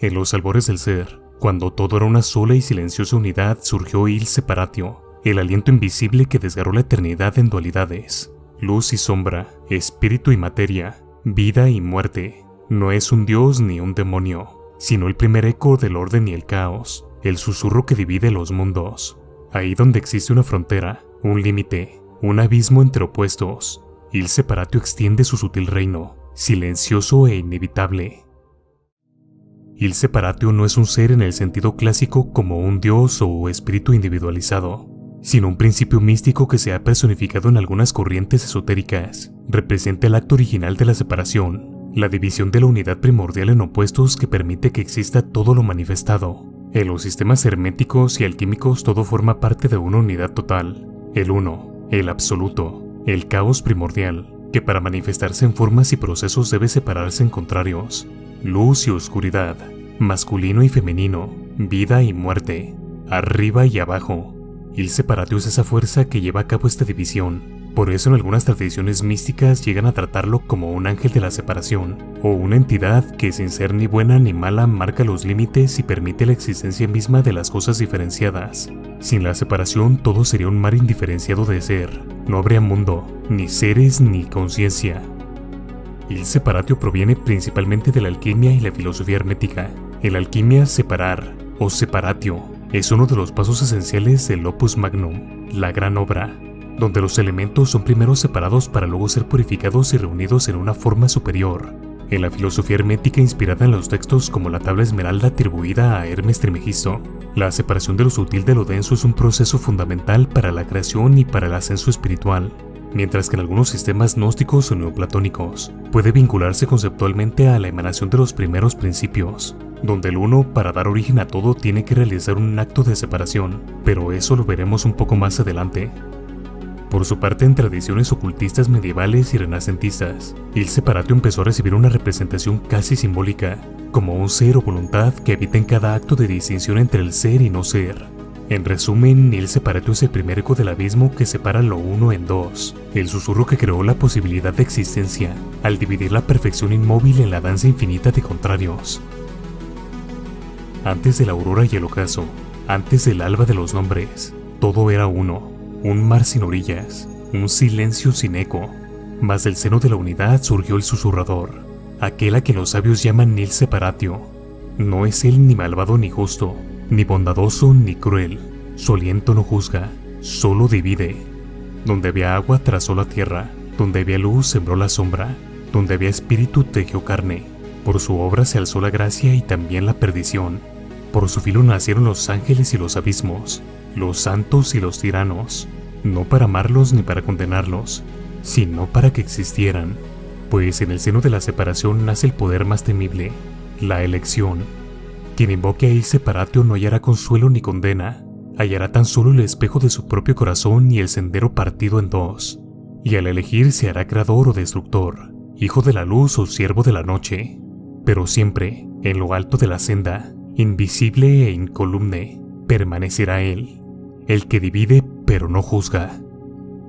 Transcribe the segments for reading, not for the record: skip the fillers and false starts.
En los albores del ser, cuando todo era una sola y silenciosa unidad, surgió Il Separatio, el aliento invisible que desgarró la eternidad en dualidades. Luz y sombra, espíritu y materia, vida y muerte. No es un dios ni un demonio, sino el primer eco del orden y el caos, el susurro que divide los mundos. Ahí donde existe una frontera, un límite, un abismo entre opuestos, Il Separatio extiende su sutil reino, silencioso e inevitable. Il Separatio no es un ser en el sentido clásico como un dios o espíritu individualizado, sino un principio místico que se ha personificado en algunas corrientes esotéricas. Representa el acto original de la separación, la división de la unidad primordial en opuestos que permite que exista todo lo manifestado. En los sistemas herméticos y alquímicos todo forma parte de una unidad total, el uno, el absoluto, el caos primordial, que para manifestarse en formas y procesos debe separarse en contrarios, luz y oscuridad, masculino y femenino, vida y muerte, arriba y abajo. Il Separatio es esa fuerza que lleva a cabo esta división. Por eso en algunas tradiciones místicas llegan a tratarlo como un ángel de la separación, o una entidad que sin ser ni buena ni mala marca los límites y permite la existencia misma de las cosas diferenciadas. Sin la separación todo sería un mar indiferenciado de ser, no habría mundo, ni seres ni conciencia. Il Separatio proviene principalmente de la alquimia y la filosofía hermética. En la alquimia, separar, o separatio, es uno de los pasos esenciales del opus magnum, la gran obra, donde los elementos son primero separados para luego ser purificados y reunidos en una forma superior. En la filosofía hermética inspirada en los textos como la tabla esmeralda atribuida a Hermes Trismegisto, la separación de lo sutil de lo denso es un proceso fundamental para la creación y para el ascenso espiritual. Mientras que en algunos sistemas gnósticos o neoplatónicos puede vincularse conceptualmente a la emanación de los primeros principios, donde el uno para dar origen a todo tiene que realizar un acto de separación, pero eso lo veremos un poco más adelante. Por su parte, en tradiciones ocultistas medievales y renacentistas, Il Separatio empezó a recibir una representación casi simbólica, como un ser o voluntad que habita en cada acto de distinción entre el ser y no ser. En resumen, Il Separatio es el primer eco del abismo que separa lo uno en dos, el susurro que creó la posibilidad de existencia, al dividir la perfección inmóvil en la danza infinita de contrarios. Antes de la aurora y el ocaso, antes del alba de los nombres, todo era uno, un mar sin orillas, un silencio sin eco. Mas del seno de la unidad surgió el susurrador, aquel a quien los sabios llaman Il Separatio. No es él ni malvado ni justo, ni bondadoso ni cruel, su aliento no juzga, solo divide. Donde había agua trazó la tierra, donde había luz sembró la sombra, donde había espíritu tejió carne. Por su obra se alzó la gracia y también la perdición. Por su filo nacieron los ángeles y los abismos, los santos y los tiranos, no para amarlos ni para condenarlos, sino para que existieran. Pues en el seno de la separación nace el poder más temible, la elección. Quien invoque a Il Separatio no hallará consuelo ni condena, hallará tan solo el espejo de su propio corazón y el sendero partido en dos. Y al elegir se hará creador o destructor, hijo de la luz o siervo de la noche. Pero siempre, en lo alto de la senda, invisible e incolumne, permanecerá él, el que divide pero no juzga.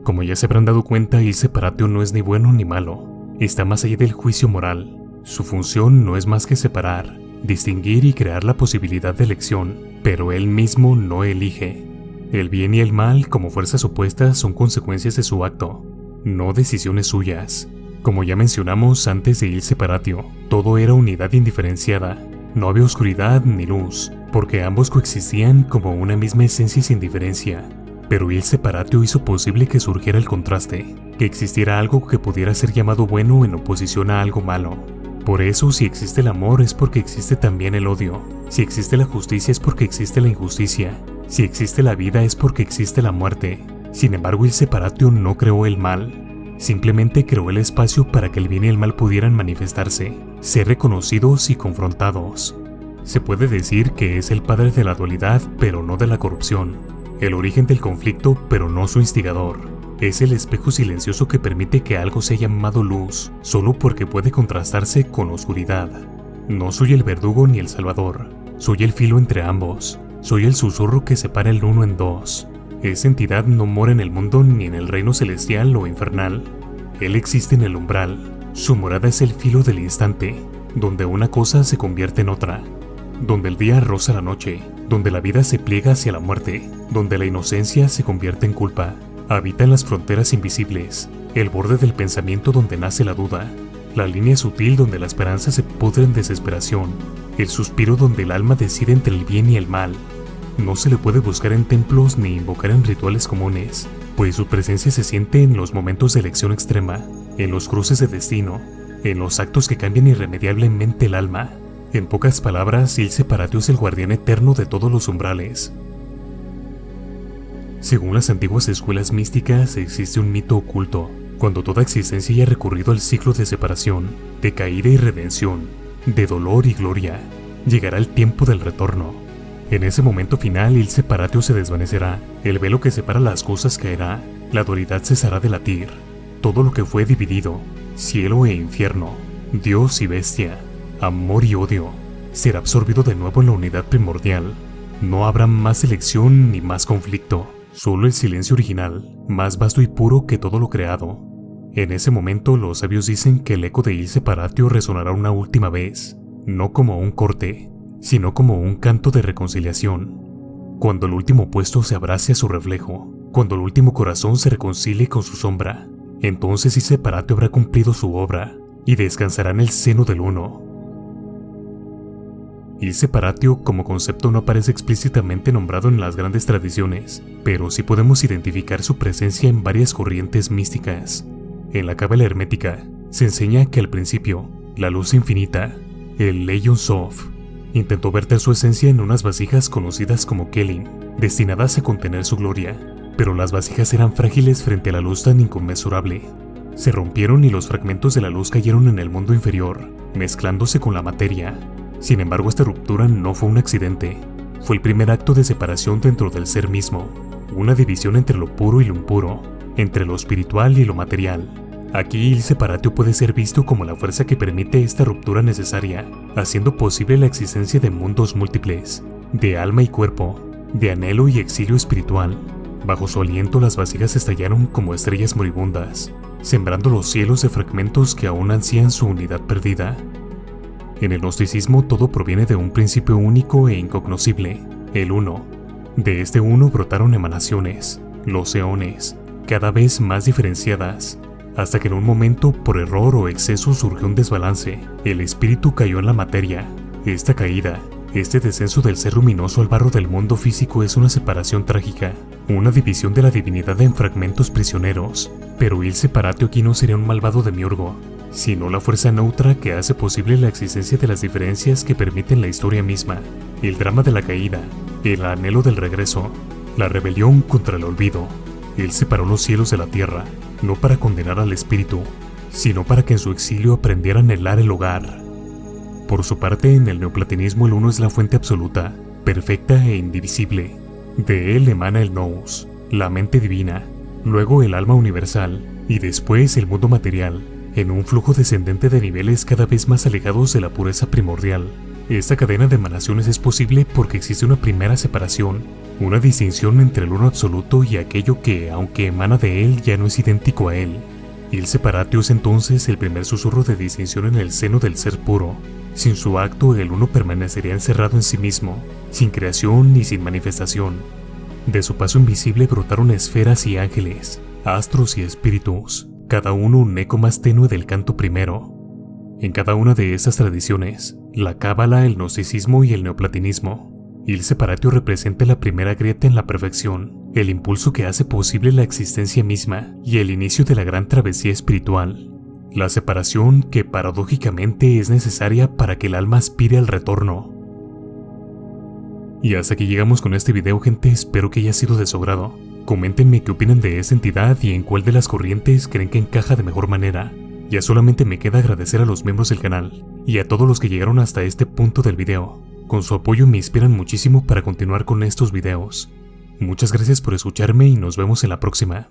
Como ya se habrán dado cuenta, Il Separatio no es ni bueno ni malo, está más allá del juicio moral. Su función no es más que separar, distinguir y crear la posibilidad de elección, pero él mismo no elige. El bien y el mal, como fuerzas opuestas, son consecuencias de su acto, no decisiones suyas. Como ya mencionamos antes de Il Separatio, todo era unidad indiferenciada, no había oscuridad ni luz, porque ambos coexistían como una misma esencia sin diferencia. Pero Il Separatio hizo posible que surgiera el contraste, que existiera algo que pudiera ser llamado bueno en oposición a algo malo. Por eso, si existe el amor es porque existe también el odio, si existe la justicia es porque existe la injusticia, si existe la vida es porque existe la muerte. Sin embargo, Il Separatio no creó el mal, simplemente creó el espacio para que el bien y el mal pudieran manifestarse, ser reconocidos y confrontados. Se puede decir que es el padre de la dualidad, pero no de la corrupción, el origen del conflicto, pero no su instigador. Es el espejo silencioso que permite que algo sea llamado luz, solo porque puede contrastarse con oscuridad. No soy el verdugo ni el salvador, soy el filo entre ambos, soy el susurro que separa el uno en dos. Esa entidad no mora en el mundo ni en el reino celestial o infernal. Él existe en el umbral, su morada es el filo del instante, donde una cosa se convierte en otra. donde el día roza la noche, donde la vida se pliega hacia la muerte, donde la inocencia se convierte en culpa. Habita en las fronteras invisibles, el borde del pensamiento donde nace la duda, la línea sutil donde la esperanza se pudre en desesperación, el suspiro donde el alma decide entre el bien y el mal. No se le puede buscar en templos ni invocar en rituales comunes, pues su presencia se siente en los momentos de elección extrema, en los cruces de destino, en los actos que cambian irremediablemente el alma. En pocas palabras, Ilse Paratio es el guardián eterno de todos los umbrales. Según las antiguas escuelas místicas, existe un mito oculto. Cuando toda existencia haya recurrido al ciclo de separación, de caída y redención, de dolor y gloria, llegará el tiempo del retorno. En ese momento final, Ilse Paratio se desvanecerá, el velo que separa las cosas caerá, la dualidad cesará de latir. Todo lo que fue dividido, cielo e infierno, Dios y bestia, amor y odio, será absorbido de nuevo en la unidad primordial. No habrá más elección ni más conflicto, solo el silencio original, más vasto y puro que todo lo creado. En ese momento los sabios dicen que el eco de Ilse Paratio resonará una última vez, no como un corte, sino como un canto de reconciliación. Cuando el último opuesto se abrace a su reflejo, cuando el último corazón se reconcilie con su sombra, entonces Ilse Paratio habrá cumplido su obra y descansará en el seno del Uno. Ilse Paratio como concepto no aparece explícitamente nombrado en las grandes tradiciones, pero sí podemos identificar su presencia en varias corrientes místicas. En la cábala hermética se enseña que al principio, la luz infinita, el Leion Sof, intentó verter su esencia en unas vasijas conocidas como Kelin, destinadas a contener su gloria, pero las vasijas eran frágiles frente a la luz tan inconmensurable. Se rompieron y los fragmentos de la luz cayeron en el mundo inferior, mezclándose con la materia. Sin embargo, esta ruptura no fue un accidente, fue el primer acto de separación dentro del ser mismo, una división entre lo puro y lo impuro, entre lo espiritual y lo material. Aquí Ilse Paratio puede ser visto como la fuerza que permite esta ruptura necesaria, haciendo posible la existencia de mundos múltiples, de alma y cuerpo, de anhelo y exilio espiritual. Bajo su aliento las vasijas estallaron como estrellas moribundas, sembrando los cielos de fragmentos que aún ansían su unidad perdida. En el gnosticismo todo proviene de un principio único e incognoscible, el Uno. De este Uno brotaron emanaciones, los eones, cada vez más diferenciadas, hasta que en un momento, por error o exceso, surgió un desbalance. El espíritu cayó en la materia. Esta caída, este descenso del ser luminoso al barro del mundo físico es una separación trágica, una división de la divinidad en fragmentos prisioneros. Pero Ilse Paratio aquí no sería un malvado demiurgo, sino la fuerza neutra que hace posible la existencia de las diferencias que permiten la historia misma, el drama de la caída, el anhelo del regreso, la rebelión contra el olvido. Él separó los cielos de la tierra, no para condenar al espíritu, sino para que en su exilio aprendiera a anhelar el hogar. Por su parte, en el neoplatonismo el Uno es la fuente absoluta, perfecta e indivisible. De él emana el nous, la mente divina, luego el alma universal, y después el mundo material, en un flujo descendente de niveles cada vez más alejados de la pureza primordial. Esta cadena de emanaciones es posible porque existe una primera separación, una distinción entre el Uno absoluto y aquello que, aunque emana de él, ya no es idéntico a él. Ilse Paratio es entonces el primer susurro de distinción en el seno del ser puro. Sin su acto, el Uno permanecería encerrado en sí mismo, sin creación ni sin manifestación. De su paso invisible brotaron esferas y ángeles, astros y espíritus, cada uno un eco más tenue del canto primero. En cada una de estas tradiciones, la cábala, el gnosticismo y el neoplatonismo, Ilse Paratio representa la primera grieta en la perfección, el impulso que hace posible la existencia misma y el inicio de la gran travesía espiritual. La separación que paradójicamente es necesaria para que el alma aspire al retorno. Y hasta aquí llegamos con este video, gente, espero que haya sido de su agrado. Coméntenme qué opinan de esta entidad y en cuál de las corrientes creen que encaja de mejor manera. Ya solamente me queda agradecer a los miembros del canal y a todos los que llegaron hasta este punto del video. Con su apoyo me inspiran muchísimo para continuar con estos videos. Muchas gracias por escucharme y nos vemos en la próxima.